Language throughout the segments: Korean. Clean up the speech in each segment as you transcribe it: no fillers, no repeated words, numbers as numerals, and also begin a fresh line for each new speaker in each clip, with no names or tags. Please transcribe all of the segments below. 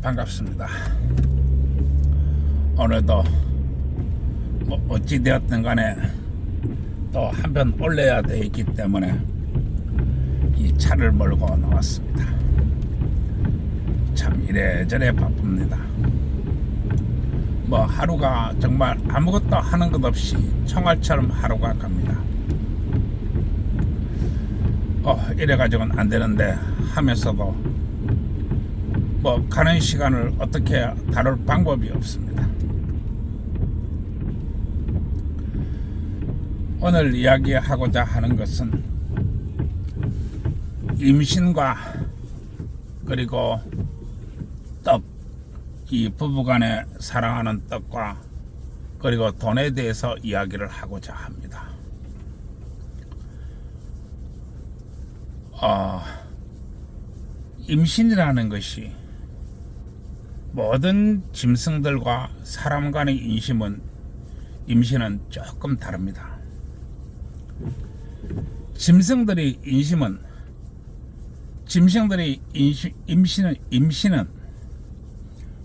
반갑습니다. 오늘도 뭐 어찌되었든 간에 또 한편 올려야 돼 있기 때문에 이 차를 몰고 나왔습니다. 참 이래저래 바쁩니다. 뭐 하루가 정말 아무것도 하는 것 없이 총알처럼 하루가 갑니다. 이래가지고는 안 되는데 하면서도 뭐 가는 시간을 어떻게 다룰 방법이 없습니다. 오늘 이야기하고자 하는 것은 임신과 그리고 떡, 이 부부간에 사랑하는 떡과 그리고 돈에 대해서 이야기를 하고자 합니다. 임신이라는 것이 모든 짐승들과 사람 간의 임신은 조금 다릅니다. 짐승들이 임신은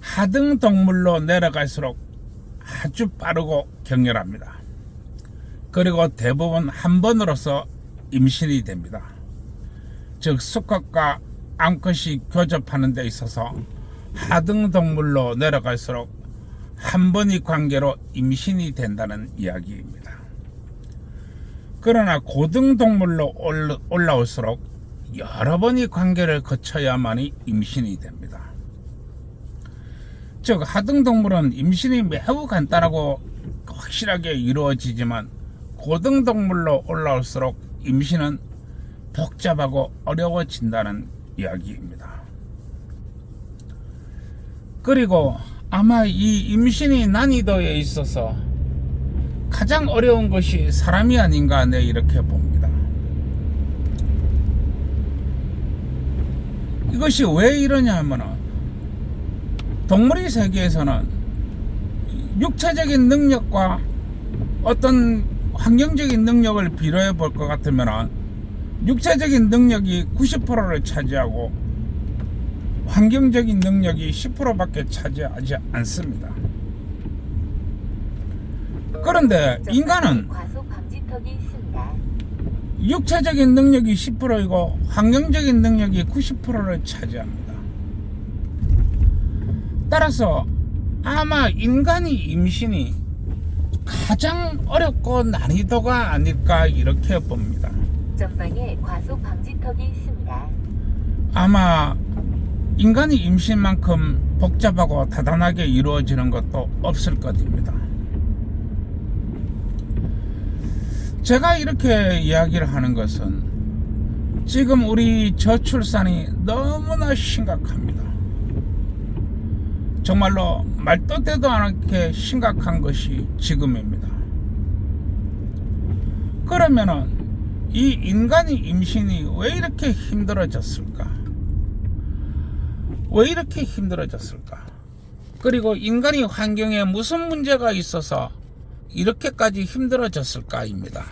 하등 동물로 내려갈수록 아주 빠르고 격렬합니다. 그리고 대부분 한 번으로서 임신이 됩니다. 즉 수컷과 암컷이 교접하는 데 있어서 하등 동물로 내려갈수록 한 번의 관계로 임신이 된다는 이야기입니다. 그러나 고등 동물로 올라올수록 여러 번의 관계를 거쳐야만이 임신이 됩니다. 즉 하등 동물은 임신이 매우 간단하고 확실하게 이루어지지만 고등 동물로 올라올수록 임신은 복잡하고 어려워진다는 이야기입니다. 그리고 아마 이 임신의 난이도에 있어서 가장 어려운 것이 사람이 아닌가 네 이렇게 봅니다. 이것이 왜 이러냐 하면은 동물의 세계에서는 육체적인 능력과 어떤 환경적인 능력을 비교해 볼 것 같으면 육체적인 능력이 90%를 차지하고 환경적인 능력이 10%밖에 차지하지 않습니다. 그런데 인간은 육체적인 능력이 10%이고 환경적인 능력이 90%를 차지합니다. 따라서 아마 인간의 임신이 가장 어렵고 난이도가 아닐까 이렇게 봅니다.
전방에 과속 방지턱이 있습니다.
아마 인간의 임신만큼 복잡하고 다단하게 이루어지는 것도 없을 것입니다. 제가 이렇게 이야기를 하는 것은 지금 우리 저출산이 너무나 심각합니다. 정말로 말도 되도 않게 심각한 것이 지금입니다. 그러면은 이 인간의 임신이 왜 이렇게 힘들어졌을까? 왜 이렇게 힘들어졌을까? 그리고 인간의 환경에 무슨 문제가 있어서 이렇게까지 힘들어졌을까입니다.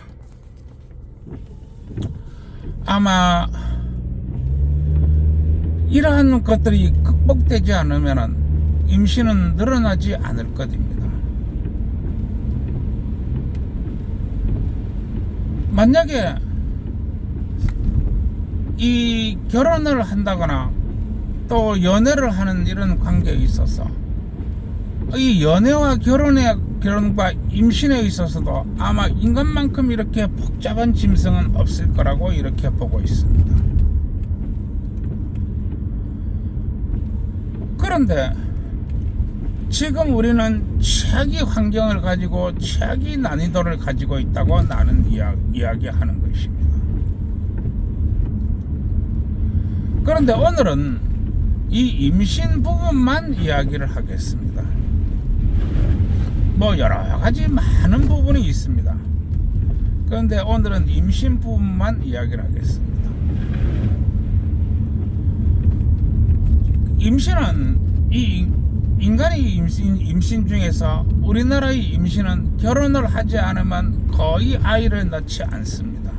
아마 이러한 것들이 극복되지 않으면 임신은 늘어나지 않을 것입니다. 만약에 이 결혼을 한다거나 또 연애를 하는 이런 관계에 있어서 이 연애와 결혼과 임신에 있어서도 아마 인간만큼 이렇게 복잡한 짐승은 없을 거라고 이렇게 보고 있습니다. 그런데 지금 우리는 최악의 환경을 가지고 최악의 난이도를 가지고 있다고 나는 이야기하는 것입니다. 그런데 오늘은 이 임신 부분만 이야기를 하겠습니다. 뭐 여러 가지 많은 부분이 있습니다. 그런데 오늘은 임신 부분만 이야기를 하겠습니다. 임신은 이 인간의 임신 중에서 우리나라의 임신은 결혼을 하지 않으면 거의 아이를 낳지 않습니다.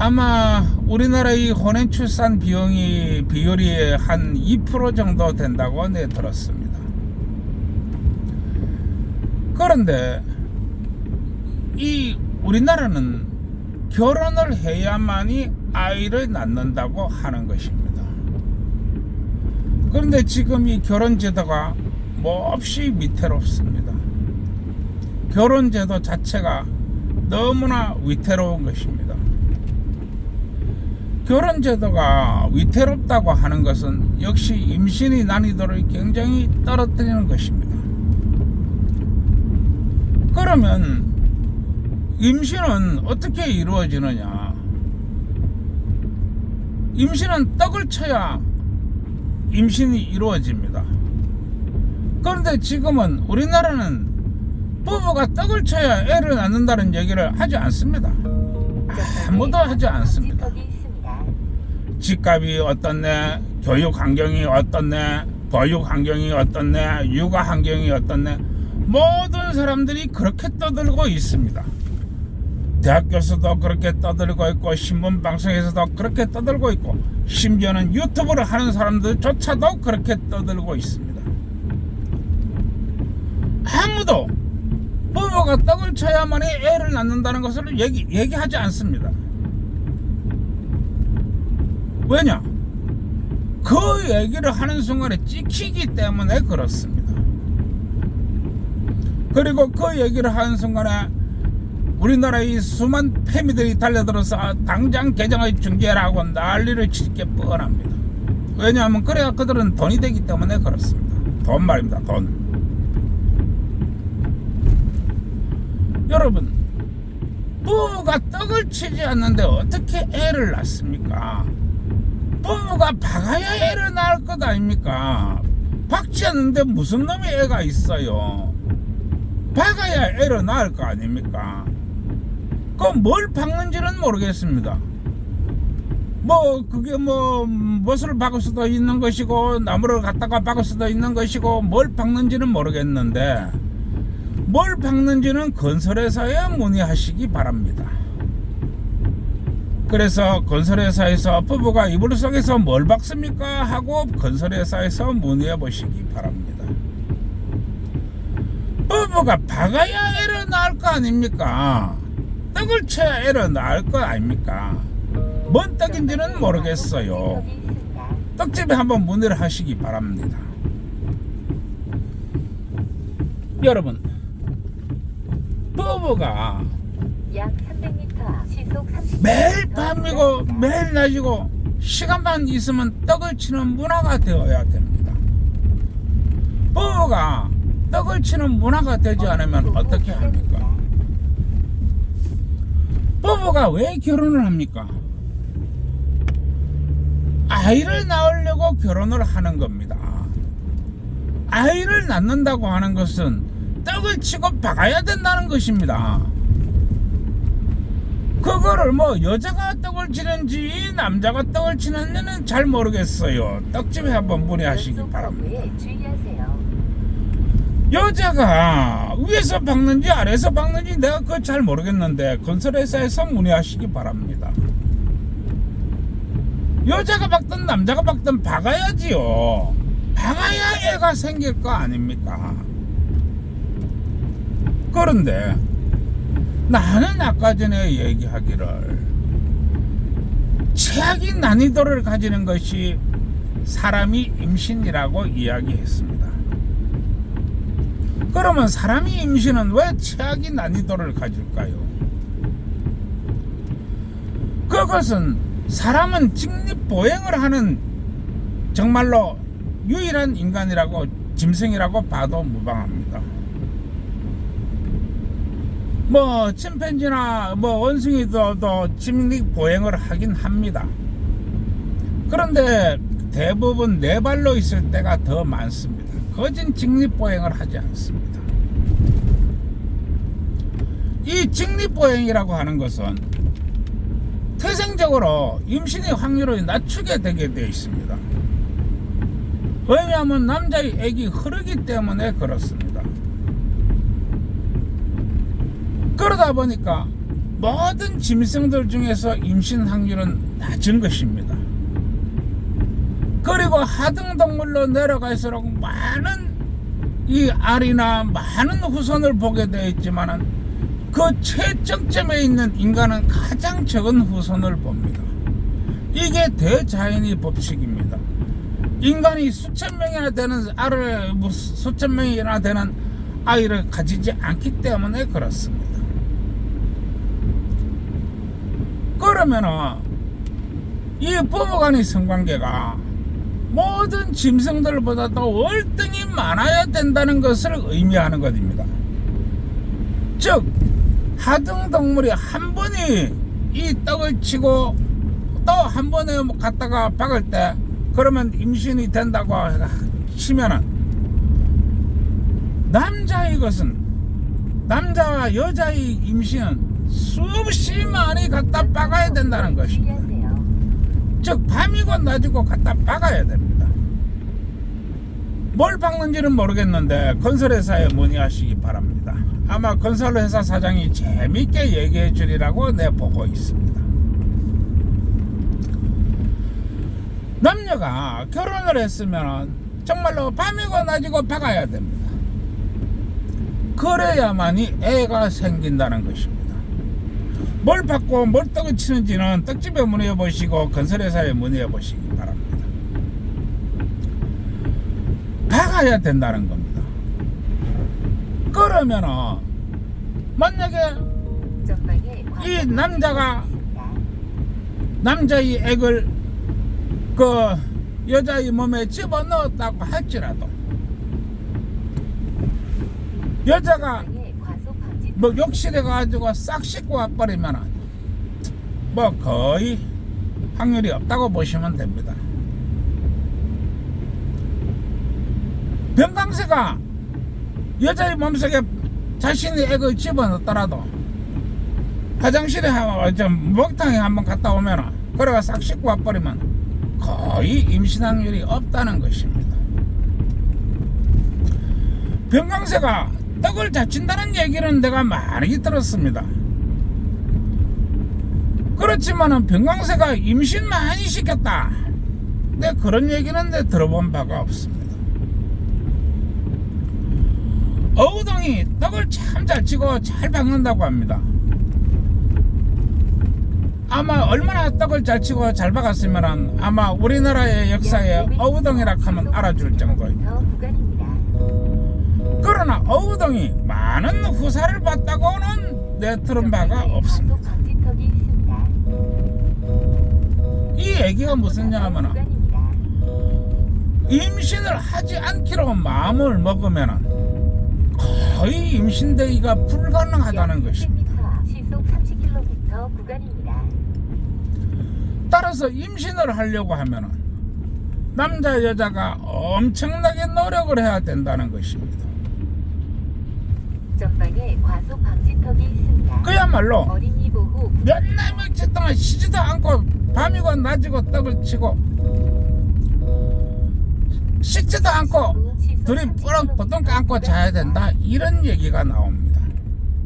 아마 우리나라의 혼인 출산 비율이 한 2% 정도 된다고 내 들었습니다. 그런데 이 우리나라는 결혼을 해야만이 아이를 낳는다고 하는 것입니다. 그런데 지금 이 결혼제도가 몹시 위태롭습니다. 결혼제도 자체가 너무나 위태로운 것입니다. 결혼제도가 위태롭다고 하는 것은 역시 임신의 난이도를 굉장히 떨어뜨리는 것입니다. 그러면 임신은 어떻게 이루어지느냐? 임신은 떡을 쳐야 임신이 이루어집니다. 그런데 지금은 우리나라는 부부가 떡을 쳐야 애를 낳는다는 얘기를 하지 않습니다. 아무도 하지 않습니다. 집값이 어떻네, 교육 환경이 어떻네, 보육 환경이 어떻네, 육아 환경이 어떻네, 모든 사람들이 그렇게 떠들고 있습니다. 대학교에서도 그렇게 떠들고 있고, 신문 방송에서도 그렇게 떠들고 있고, 심지어는 유튜브를 하는 사람들조차도 그렇게 떠들고 있습니다. 아무도 부부가 떡을 쳐야만이 애를 낳는다는 것을 얘기하지 않습니다. 왜냐? 그 얘기를 하는 순간에 찍히기 때문에 그렇습니다. 그리고 그 얘기를 하는 순간에 우리나라의 수많은 패미들이 달려들어서 당장 개정을 중지하라고 난리를 칠 게 뻔합니다. 왜냐하면 그래야 그들은 돈이 되기 때문에 그렇습니다. 돈 말입니다. 돈. 여러분, 부부가 떡을 치지 않는데 어떻게 애를 낳습니까? 부부가 박아야 애를 낳을 것 아닙니까? 박지 않는데 무슨 놈이 애가 있어요? 박아야 애를 낳을 거 아닙니까? 그럼 뭘 박는지는 모르겠습니다. 그게 무엇을 박을 수도 있는 것이고, 나무를 갖다가 박을 수도 있는 것이고, 뭘 박는지는 모르겠는데, 뭘 박는지는 건설회사에 문의하시기 바랍니다. 그래서 건설회사에서 부부가 이불 속에서 뭘 박습니까? 하고 건설회사에서 문의해 보시기 바랍니다. 부부가 박아야 애를 낳을 거 아닙니까? 떡을 쳐야 애를 낳을 거 아닙니까? 뭔 떡인지는 모르겠어요. 떡집에 한번 문의를 하시기 바랍니다. 여러분, 부부가
약 300m 앞 시속 30km
매일 밤이고 매일 낮이고 시간만 있으면 떡을 치는 문화가 되어야 됩니다. 부부가 떡을 치는 문화가 되지 않으면 어떻게 합니까? 부부가 왜 결혼을 합니까? 아이를 낳으려고 결혼을 하는 겁니다. 아이를 낳는다고 하는 것은 떡을 치고 박아야 된다는 것입니다. 그거를 여자가 떡을 치는지 남자가 떡을 치는지는 잘 모르겠어요. 떡집에 한번 문의하시기 바랍니다. 여자가 위에서 박는지 아래에서 박는지 내가 그거 잘 모르겠는데 건설회사에서 문의하시기 바랍니다. 여자가 박든 남자가 박든 박아야지요. 박아야 애가 생길 거 아닙니까? 그런데 나는 아까 전에 얘기하기를 최악의 난이도를 가지는 것이 사람이 임신이라고 이야기했습니다. 그러면 사람이 임신은 왜 최악의 난이도를 가질까요? 그것은 사람은 직립보행을 하는 정말로 유일한 인간이라고, 짐승이라고 봐도 무방합니다. 침팬지나 원숭이도 직립보행을 하긴 합니다. 그런데 대부분 네 발로 있을 때가 더 많습니다. 거진 직립보행을 하지 않습니다. 이 직립보행이라고 하는 것은 태생적으로 임신의 확률을 낮추게 되게 되어 있습니다. 왜냐하면 남자의 액이 흐르기 때문에 그렇습니다. 그러다 보니까 모든 짐승들 중에서 임신 확률은 낮은 것입니다. 그리고 하등동물로 내려갈수록 많은 이 알이나 많은 후손을 보게 되어 있지만은 그 최정점에 있는 인간은 가장 적은 후손을 봅니다. 이게 대자연의 법칙입니다. 인간이 수천 명이나 되는 알을, 수천 명이나 되는 아이를 가지지 않기 때문에 그렇습니다. 그러면은 이 부부간의 성관계가 모든 짐승들보다도 월등히 많아야 된다는 것을 의미하는 것입니다. 즉 하등동물이 한 번이 이 떡을 치고 또 한 번에 갔다가 박을 때 그러면 임신이 된다고 치면은 남자와 여자의 임신은 수없이 많이 갖다 박아야 된다는 것입니다. 즉 밤이고 낮이고 갖다 박아야 됩니다. 뭘 박는지는 모르겠는데 건설회사에 문의하시기 바랍니다. 아마 건설회사 사장이 재밌게 얘기해 주리라고 내 보고 있습니다. 남녀가 결혼을 했으면 정말로 밤이고 낮이고 박아야 됩니다. 그래야만이 애가 생긴다는 것입니다. 뭘 받고 뭘 떡을 치는지는 떡집에 문의해 보시고 건설회사에 문의해 보시기 바랍니다. 박아야 된다는 겁니다. 그러면은 만약에 이 남자가 남자의 액을 그 여자의 몸에 집어넣었다고 할지라도 여자가 뭐 욕실에 가지고 싹 씻고 와버리면 뭐 거의 확률이 없다고 보시면 됩니다. 병강세가 여자의 몸속에 자신의 액을 집어넣더라도 화장실에 목욕탕에 한번 갔다 오면 그래가 싹 씻고 와버리면 거의 임신 확률이 없다는 것입니다. 병강세가 떡을 자친다는 얘기는 내가 많이 들었습니다. 그렇지만은 병강세가 임신 많이 시켰다, 내 그런 얘기는 내 들어본 바가 없습니다. 어우동이 떡을 참 잘 치고 잘 박는다고 합니다. 아마 얼마나 떡을 잘 치고 잘 박았으면 아마 우리나라의 역사에 어우동이라 하면 알아줄 정도입니다. 그러나 어우동이 많은 후사를 봤다고는 내 들은 바가 없습니다. 이 얘기가 무슨냐 하면 임신을 하지 않기로 마음을 먹으면 거의 임신되기가 불가능하다는 것입니다. 따라서 임신을 하려고 하면 남자 여자가 엄청나게 노력을 해야 된다는 것입니다.
전방에 과속 방지턱이 있습니다.
그야말로
어린이 보호
몇 날 며칠 동안 쉬지도 않고 밤이고 낮이고 떡을 치고 씻지도 않고 둘이 뿌렁뿌렁 감고 자야 된다, 이런 얘기가 나옵니다.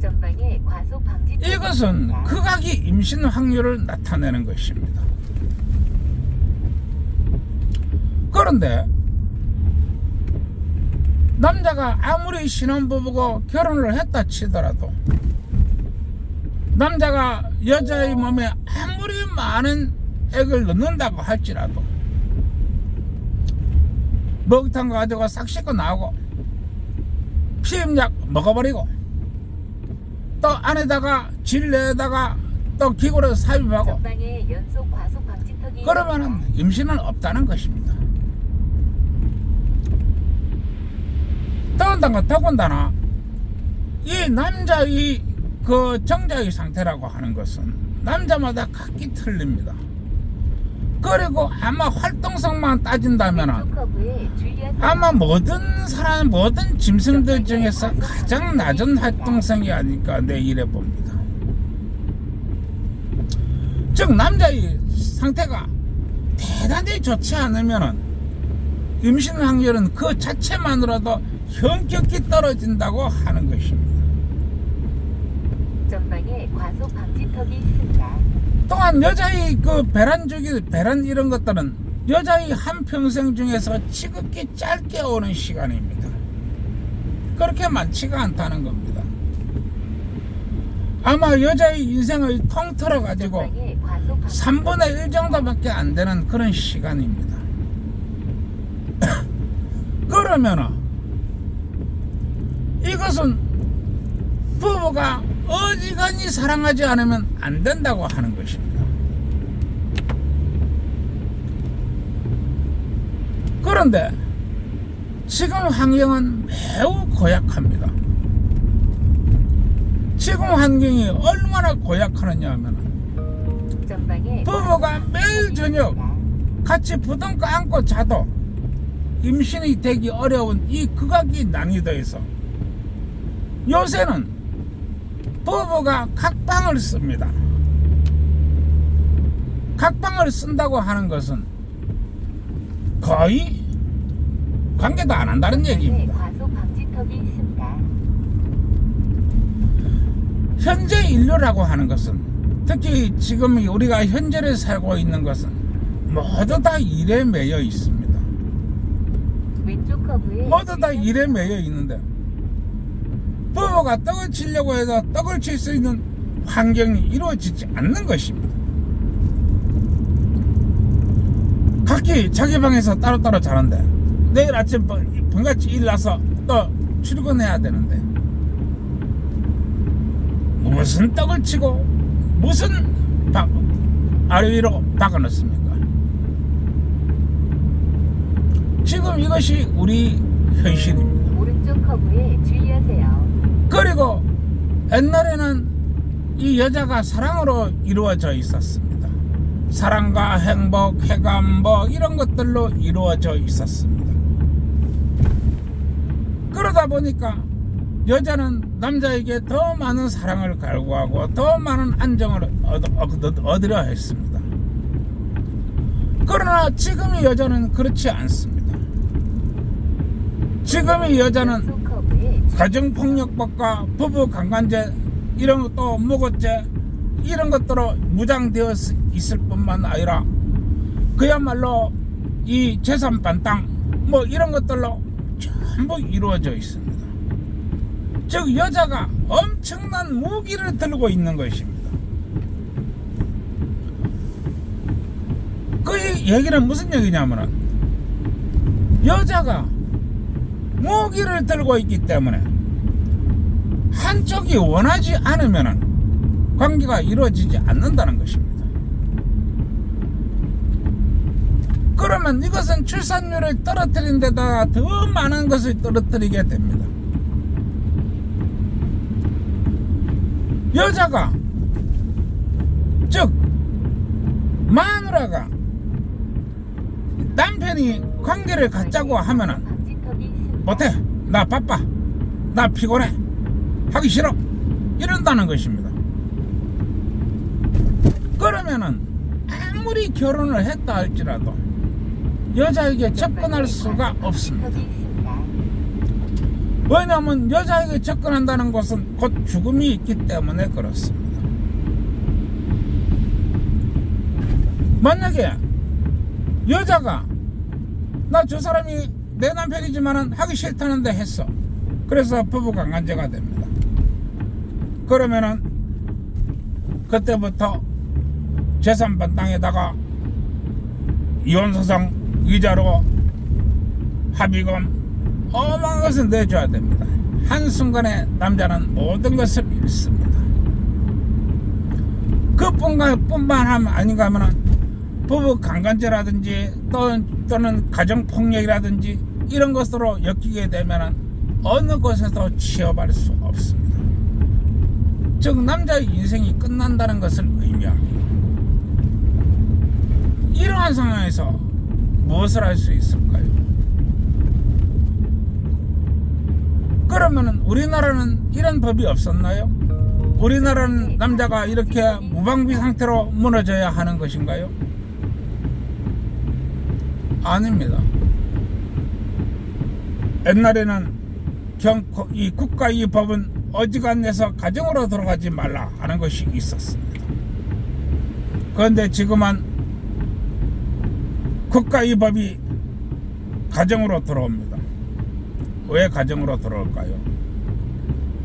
전방에 과속 방지턱이
이것은
있습니다.
극악의 임신 확률을 나타내는 것입니다. 그런데 남자가 아무리 신혼부부고 결혼을 했다 치더라도 남자가 여자의 몸에 아무리 많은 액을 넣는다고 할지라도 목욕탕 가지고 싹 씻고 나오고 피임약 먹어버리고 또 안에다가 질내에다가 또 기구를 삽입하고
전방에 연속 과속 방지턱이
그러면은 임신은 없다는 것입니다. 더군다나 이 남자의 그 정자의 상태라고 하는 것은 남자마다 각기 틀립니다. 그리고 아마 활동성만 따진다면 아마 모든 짐승들 중에서 가장 낮은 활동성이 아닐까 내 이래 봅니다. 즉 남자의 상태가 대단히 좋지 않으면 임신 확률은 그 자체만으로도 현격히 떨어진다고 하는 것입니다.
전방에 과속 방지턱이 있습니다.
또한 여자의 그 배란 이런 것들은 여자의 한평생 중에서 지극히 짧게 오는 시간입니다. 그렇게 많지가 않다는 겁니다. 아마 여자의 인생을 통틀어 가지고
전방에 과속 방지턱이
3분의 1 정도밖에 안 되는 그런 시간입니다. 그러면은 이것은 부부가 어지간히 사랑하지 않으면 안 된다고 하는 것입니다. 그런데 지금 환경은 매우 고약합니다. 지금 환경이 얼마나 고약하느냐 하면
전방에
부부가 매일 저녁 같이 부둥켜 안고 자도 임신이 되기 어려운 이 극악의 난이도에서 요새는 부부가 각방을 씁니다. 각방을 쓴다고 하는 것은 거의 관계도 안 한다는 얘기입니다.
과속 방지턱이 있습니다.
현재 인류라고 하는 것은, 특히 지금 우리가 현재를 살고 있는 것은 모두 다 일에 매여 있습니다.
왼쪽 커브에
모두 다 일에 매여 있는데 부부가 떡을 치려고 해서 떡을 칠 수 있는 환경이 이루어지지 않는 것입니다. 각기 자기 방에서 따로따로 자는데 내일 아침 번같이 일어나서 또 출근해야 되는데 무슨 떡을 치고 무슨 아래 위로 박아놓습니까? 지금 이것이 우리 현실입니다.
오른쪽 커브에 주의하세요.
그리고 옛날에는 이 여자가 사랑으로 이루어져 있었습니다. 사랑과 행복, 쾌감 뭐 이런 것들로 이루어져 있었습니다. 그러다 보니까 여자는 남자에게 더 많은 사랑을 갈구하고 더 많은 안정을 얻으려 했습니다. 그러나 지금의 여자는 그렇지 않습니다. 지금의 여자는
왼쪽 커브에
가정폭력법과 부부강간죄 이런 것도 무고죄 이런 것들로 무장되어 있을 뿐만 아니라 그야말로 이 재산 반땅 뭐 이런 것들로 전부 이루어져 있습니다. 즉 여자가 엄청난 무기를 들고 있는 것입니다. 그 얘기는 무슨 얘기냐면은 여자가 무기를 들고 있기 때문에 한쪽이 원하지 않으면 관계가 이루어지지 않는다는 것입니다. 그러면 이것은 출산율을 떨어뜨린 데다가 더 많은 것을 떨어뜨리게 됩니다. 여자가 즉 마누라가 남편이 관계를 갖자고 하면은
방지턱이 있습니다.
못해, 나 바빠, 나 피곤해, 하기 싫어 이런다는 것입니다. 그러면은 아무리 결혼을 했다 할지라도 여자에게 접근할 수가 없습니다. 왜냐하면 여자에게 접근한다는 것은 곧 죽음이 있기 때문에 그렇습니다. 만약에 여자가 나 저 사람이 내 남편이지만은 하기 싫다는데 했어. 그래서 부부강간죄가 됩니다. 그러면은 그때부터 재산반 땅에다가 이혼소송 위자료 합의금 어마어마한 것을 내줘야 됩니다. 한순간에 남자는 모든 것을 잃습니다. 그뿐만 하면 아닌가 하면은 부부 강간죄라든지 또는 가정폭력이라든지 이런 것으로 엮이게 되면은 어느 곳에도 취업할 수 없습니다. 즉 남자의 인생이 끝난다는 것을 의미합니다. 이러한 상황에서 무엇을 할 수 있을까요? 그러면은 우리나라는 이런 법이 없었나요? 우리나라는 남자가 이렇게 무방비 상태로 무너져야 하는 것인가요? 아닙니다. 옛날에는 이 국가 이 법은 어지간해서 가정으로 들어가지 말라 하는 것이 있었습니다. 그런데 지금은 국가의 법이 가정으로 들어옵니다. 왜 가정으로 들어올까요?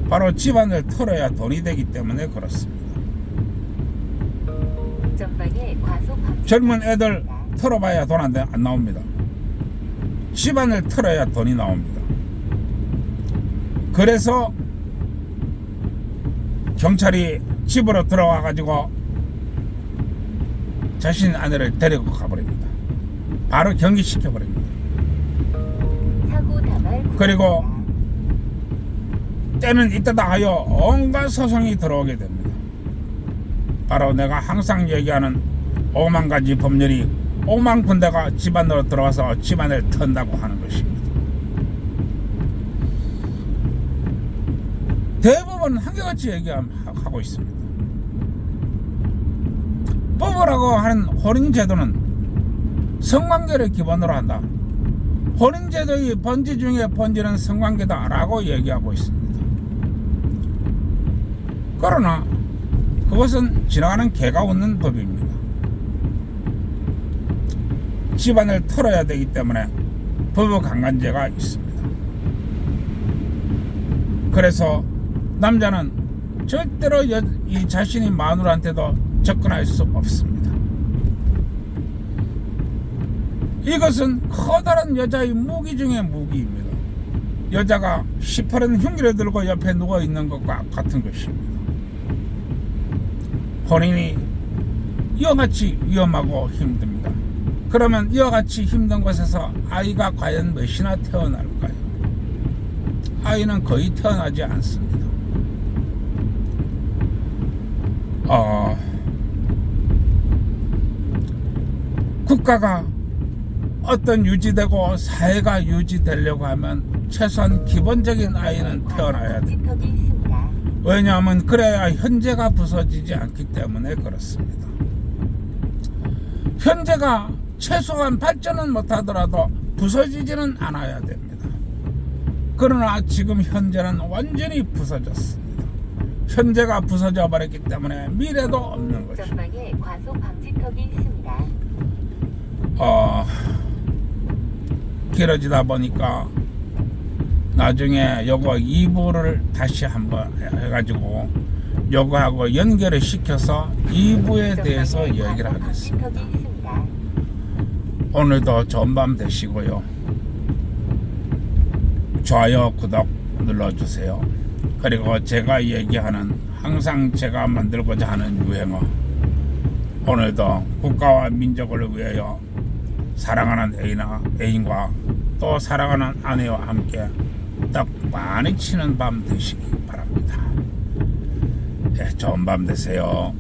바로 집안을 털어야 돈이 되기 때문에 그렇습니다.
전방에 과속 방지
젊은 애들 털어봐야 돈 안 나옵니다. 집안을 털어야 돈이 나옵니다. 그래서 경찰이 집으로 들어와 가지고 자신 아내를 데리고 가버립니다. 바로 경기시켜 버립니다.
사고 다발
그리고 때는 이때다 하여 온갖 소송이 들어오게 됩니다. 바로 내가 항상 얘기하는 5만 가지 법률이 5만 군데가 집안으로 들어와서 집안을 턴다고 하는 것입니다. 대부분 한결같이 얘기하고 있습니다. 법이라고 하는 혼인제도는 성관계를 기본으로 한다. 혼인제도의 본질 중에 본질은 성관계다라고 얘기하고 있습니다. 그러나 그것은 지나가는 개가 웃는 법입니다. 집안을 털어야 되기 때문에 부부강간죄가 있습니다. 그래서 남자는 절대로 이 자신의 마누라한테도 접근할 수 없습니다. 이것은 커다란 여자의 무기 중의 무기입니다. 여자가 시퍼런 흉기를 들고 옆에 누워 있는 것과 같은 것입니다. 혼인이 이와같이 위험하고 힘듭니다. 그러면 이와 같이 힘든 곳에서 아이가 과연 몇이나 태어날까요? 아이는 거의 태어나지 않습니다. 국가가 어떤 유지되고 사회가 유지되려고 하면 최소한 기본적인 아이는 태어나야 됩니다.
방지턱이 있습니다.
왜냐하면 그래야 현재가 부서지지 않기 때문에 그렇습니다. 현재가 최소한 발전은 못하더라도 부서지지는 않아야 됩니다. 그러나 지금 현재는 완전히 부서졌습니다. 현재가 부서져 버렸기 때문에 미래도 없는 것입니다.
전방에 과속 방지턱이 있습니다.
길어지다 보니까 나중에 요거 2부를 다시 한번 해가지고 요거하고 연결을 시켜서 2부에 대해서
전방에
얘기를
과속
하겠습니다.
방지턱이 있습니다.
오늘도 좋은 밤 되시고요. 좋아요, 구독 눌러주세요. 그리고 제가 얘기하는 항상 제가 만들고자 하는 유행어, 오늘도 국가와 민족을 위하여 사랑하는 애인과 또 사랑하는 아내와 함께 떡 많이 치는 밤 되시기 바랍니다. 네, 좋은 밤 되세요.